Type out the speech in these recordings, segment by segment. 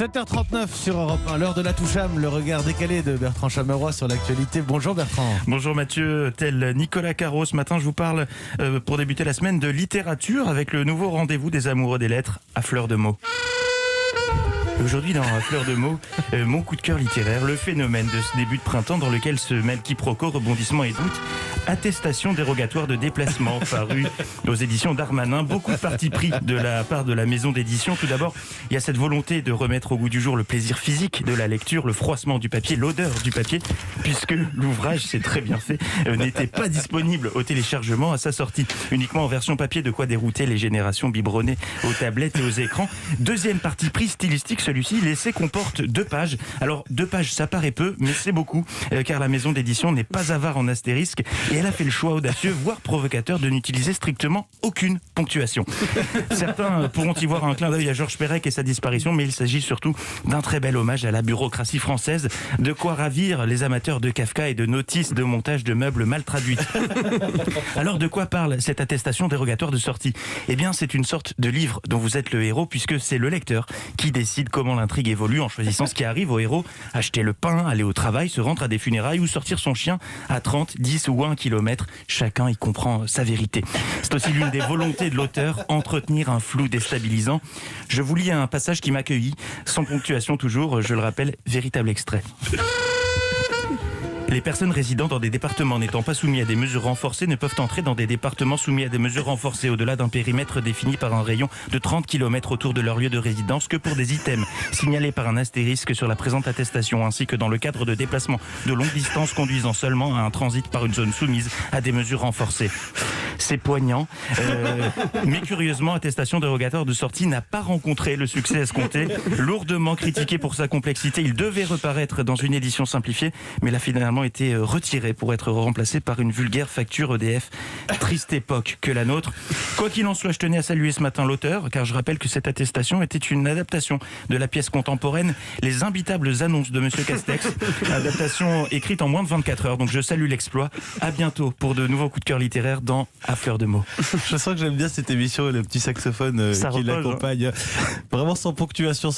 7h39 sur Europe 1, l'heure de la Toucham, le regard décalé de Bertrand Chameroy sur l'actualité. Bonjour Bertrand. Bonjour Mathieu, tel Nicolas Caro. Ce matin, je vous parle pour débuter la semaine de littérature avec le nouveau rendez-vous des amoureux des lettres à fleur de mots. Aujourd'hui dans Fleur de mots, mon coup de cœur littéraire, le phénomène de ce début de printemps dans lequel se mêlent quiproquos, rebondissements et doutes. Attestation dérogatoire de déplacement, paru aux éditions Darmanin. Beaucoup de parti pris de la part de la maison d'édition. Tout d'abord, il y a cette volonté de remettre au goût du jour le plaisir physique de la lecture, le froissement du papier, l'odeur du papier, puisque l'ouvrage, c'est très bien fait, n'était pas disponible au téléchargement à sa sortie. Uniquement en version papier, de quoi dérouter les générations biberonnées aux tablettes et aux écrans. Deuxième parti pris stylistique, celui-ci, l'essai comporte 2 pages. Alors 2 pages, ça paraît peu, mais c'est beaucoup, car la maison d'édition n'est pas avare en astérisque et elle a fait le choix audacieux, voire provocateur, de n'utiliser strictement aucune ponctuation. Certains pourront y voir un clin d'œil à Georges Perec et sa disparition, mais il s'agit surtout d'un très bel hommage à la bureaucratie française, de quoi ravir les amateurs de Kafka et de notices de montage de meubles mal traduites. Alors de quoi parle cette attestation dérogatoire de sortie ? Eh bien, c'est une sorte de livre dont vous êtes le héros, puisque c'est le lecteur qui décide comment l'intrigue évolue en choisissant ce qui arrive au héros: acheter le pain, aller au travail, se rendre à des funérailles ou sortir son chien à 30, 10 ou 1 kilomètre. Chacun y comprend sa vérité. C'est aussi l'une des volontés de l'auteur, entretenir un flou déstabilisant. Je vous lis un passage qui m'accueillit, sans ponctuation toujours, je le rappelle, véritable extrait. Les personnes résidant dans des départements n'étant pas soumis à des mesures renforcées ne peuvent entrer dans des départements soumis à des mesures renforcées au-delà d'un périmètre défini par un rayon de 30 km autour de leur lieu de résidence que pour des items signalés par un astérisque sur la présente attestation, ainsi que dans le cadre de déplacements de longue distance conduisant seulement à un transit par une zone soumise à des mesures renforcées. C'est poignant, mais curieusement, attestation dérogatoire de sortie n'a pas rencontré le succès escompté. Lourdement critiqué pour sa complexité, il devait reparaître dans une édition simplifiée, mais l'a finalement été retiré pour être remplacé par une vulgaire facture EDF. Triste époque que la nôtre. Quoi qu'il en soit, je tenais à saluer ce matin l'auteur, car je rappelle que cette attestation était une adaptation de la pièce contemporaine Les imbitables annonces de Monsieur Castex, adaptation écrite en moins de 24 heures. Donc je salue l'exploit. À bientôt pour de nouveaux coups de cœur littéraires dans À fleur de mots. Je sens que j'aime bien cette émission et le petit saxophone qui l'accompagne. Vraiment sans ponctuation,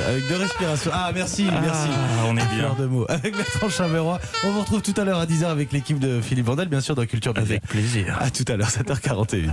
avec 2 respirations. Ah merci, merci. On est À bien. fleur de mots. Avec Bertrand Chameroy. On vous retrouve tout à l'heure à 10h avec l'équipe de Philippe Vandel, bien sûr, dans Culture Média. Avec plaisir. À tout à l'heure, 7h41.